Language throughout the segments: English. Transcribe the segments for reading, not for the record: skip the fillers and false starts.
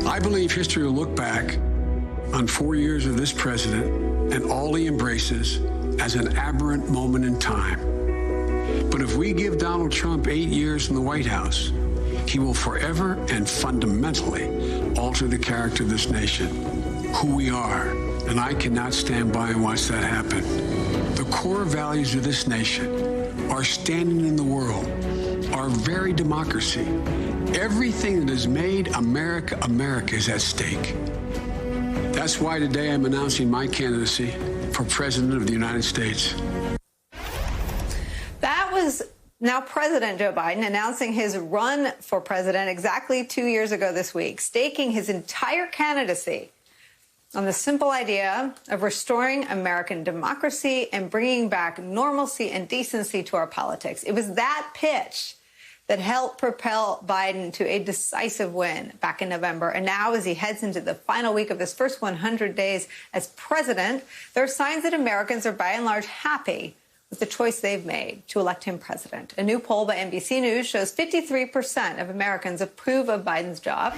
I believe history will look back on 4 years of this president and all he embraces as an aberrant moment in time. But if we give Donald Trump 8 years in the White House, he will forever and fundamentally alter the character of this nation, who we are, and I cannot stand by and watch that happen. The core values of this nation, our standing in the world, our very democracy, everything that has made America America is at stake. That's why today I'm announcing my candidacy for President of the United States. That was now President Joe Biden announcing his run for president exactly 2 years ago this week, staking his entire candidacy on the simple idea of restoring American democracy and bringing back normalcy and decency to our politics. It was that pitch that helped propel Biden to a decisive win back in November. And now, as he heads into the final week of his first 100 days as president, there are signs that Americans are by and large happy with the choice they've made to elect him president. A new poll by NBC News shows 53% of Americans approve of Biden's job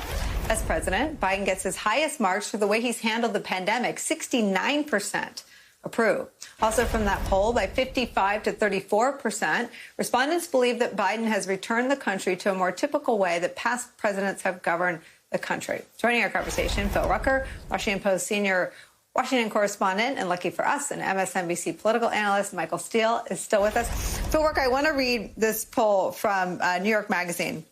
as president. Biden gets his highest marks for the way he's handled the pandemic, 69% approve. Also from that poll, by 55 to 34%, respondents believe that Biden has returned the country to a more typical way that past presidents have governed the country. Joining our conversation, Phil Rucker, Washington Post senior Washington correspondent, and lucky for us, an MSNBC political analyst. Michael Steele is still with us. Phil Rucker, I want to read this poll from New York Magazine.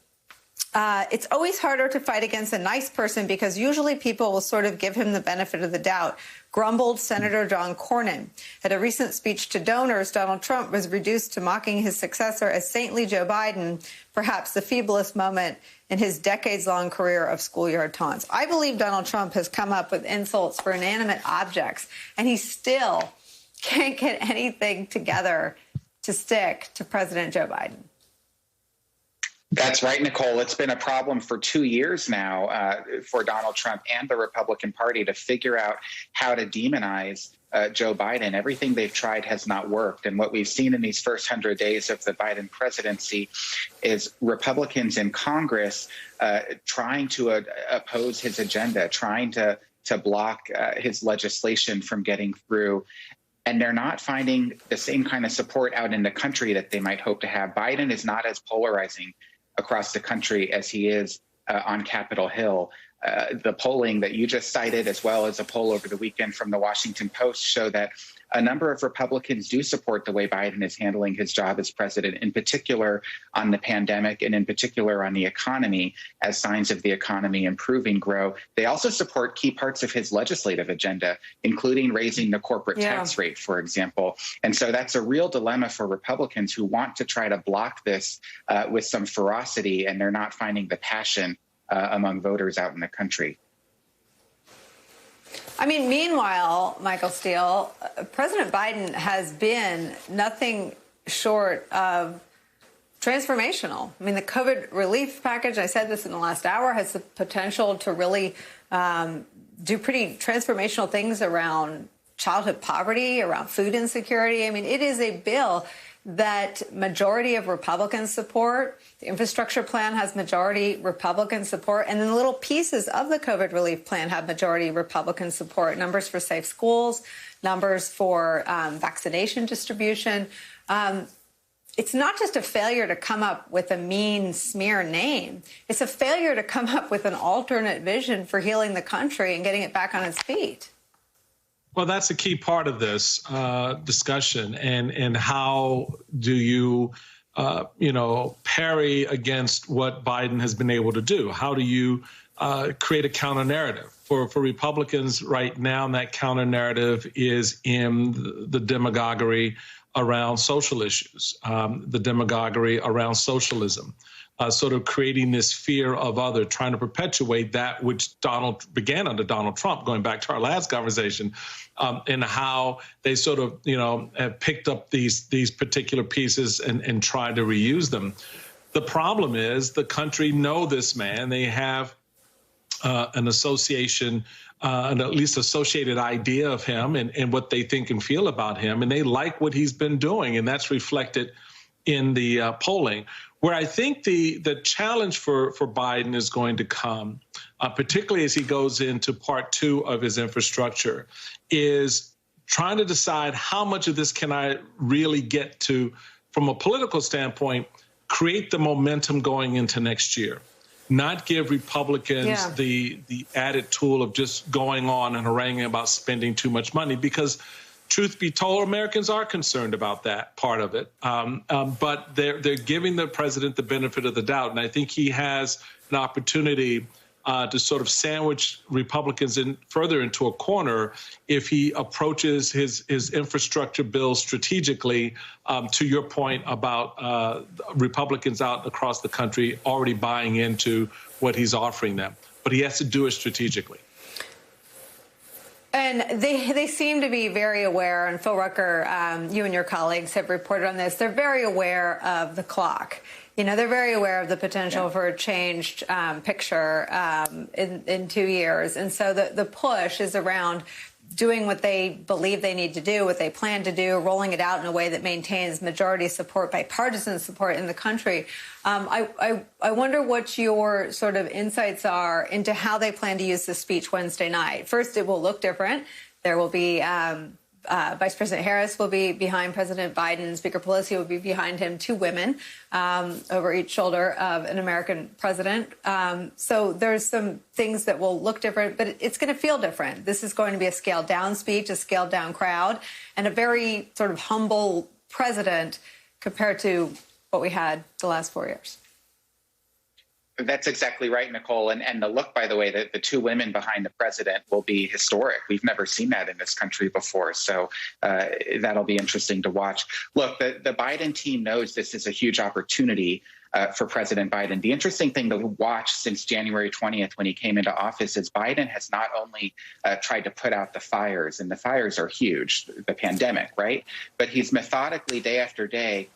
It's always harder to fight against a nice person because usually people will sort of give him the benefit of the doubt, grumbled Senator John Cornyn. At a recent speech to donors, Donald Trump was reduced to mocking his successor as saintly Joe Biden, perhaps the feeblest moment in his decades-long career of schoolyard taunts. I believe Donald Trump has come up with insults for inanimate objects, and he still can't get anything together to stick to President Joe Biden. That's right, Nicole. It's been a problem for 2 years now for Donald Trump and the Republican Party to figure out how to demonize Joe Biden. Everything they've tried has not worked. And what we've seen in these first 100 days of the Biden presidency is Republicans in Congress trying to oppose his agenda, trying to block his legislation from getting through. And they're not finding the same kind of support out in the country that they might hope to have. Biden is not as polarizing across the country as he is on Capitol Hill. The polling that you just cited, as well as a poll over the weekend from the Washington Post, show that a number of Republicans do support the way Biden is handling his job as president, in particular on the pandemic and in particular on the economy, as signs of the economy improving grow. They also support key parts of his legislative agenda, including raising the corporate tax rate, for example. And so that's a real dilemma for Republicans who want to try to block this with some ferocity, and they're not finding the passion among voters out in the country. I mean, meanwhile, Michael Steele, President Biden has been nothing short of transformational. I mean, the COVID relief package, I said this in the last hour, has the potential to really do pretty transformational things around childhood poverty, around food insecurity. I mean, it is a bill that majority of Republicans support. The infrastructure plan has majority Republican support. And then the little pieces of the COVID relief plan have majority Republican support. Numbers for safe schools, numbers for vaccination distribution. It's not just a failure to come up with a mean smear name. It's a failure to come up with an alternate vision for healing the country and getting it back on its feet. Well, that's a key part of this discussion, and how do you, parry against what Biden has been able to do? How do you create a counter narrative? For Republicans right now, that counter narrative is in the demagoguery around social issues, the demagoguery around socialism. Sort of creating this fear of other, trying to perpetuate that which began under Donald Trump, going back to our last conversation, and how they sort of, have picked up these particular pieces and tried to reuse them. The problem is the country know this man. They have an association, an at least associated idea of him and what they think and feel about him. And they like what he's been doing. And that's reflected in the polling. Where I think the challenge for Biden is going to come, particularly as he goes into part 2 of his infrastructure, is trying to decide how much of this can I really get to, from a political standpoint, create the momentum going into next year, not give Republicans the added tool of just going on and haranguing about spending too much money, because truth be told, Americans are concerned about that part of it. But they're giving the president the benefit of the doubt. And I think he has an opportunity to sort of sandwich Republicans further into a corner if he approaches his infrastructure bill strategically, to your point about Republicans out across the country already buying into what he's offering them. But he has to do it strategically. And they seem to be very aware, and Phil Rucker, you and your colleagues have reported on this, they're very aware of the clock. You know, they're very aware of the potential for a changed picture in 2 years. And so the push is around doing what they believe they need to do, what they plan to do, rolling it out in a way that maintains majority support, bipartisan support in the country. I wonder what your sort of insights are into how they plan to use this speech Wednesday night. First, it will look different. There will be Vice President Harris will be behind President Biden. Speaker Pelosi will be behind him, 2 women over each shoulder of an American president. So there's some things that will look different, but it's going to feel different. This is going to be a scaled-down speech, a scaled-down crowd, and a very sort of humble president compared to what we had the last 4 years. That's exactly right, Nicole. And the look, by the way, the 2 women behind the president will be historic. We've never seen that in this country before. So that'll be interesting to watch. Look, the Biden team knows this is a huge opportunity for President Biden. The interesting thing to watch since January 20th, when he came into office, is Biden has not only tried to put out the fires, and the fires are huge, the pandemic, right? But he's methodically, day after day,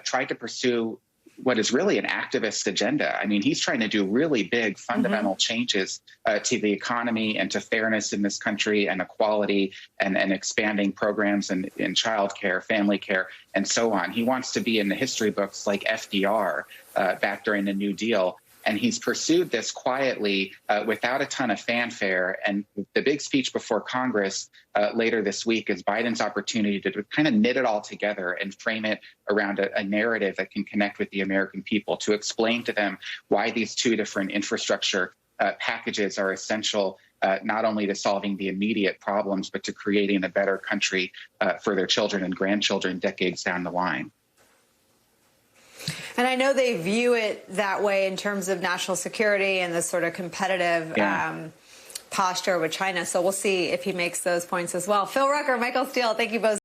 tried to pursue what is really an activist agenda. I mean, he's trying to do really big fundamental changes to the economy and to fairness in this country and equality and expanding programs in childcare, family care, and so on. He wants to be in the history books like FDR back during the New Deal. And he's pursued this quietly without a ton of fanfare. And the big speech before Congress later this week is Biden's opportunity to kind of knit it all together and frame it around a narrative that can connect with the American people, to explain to them why these 2 different infrastructure packages are essential, not only to solving the immediate problems, but to creating a better country for their children and grandchildren decades down the line. And I know they view it that way in terms of national security and this sort of competitive posture with China. So we'll see if he makes those points as well. Phil Rucker, Michael Steele, thank you both.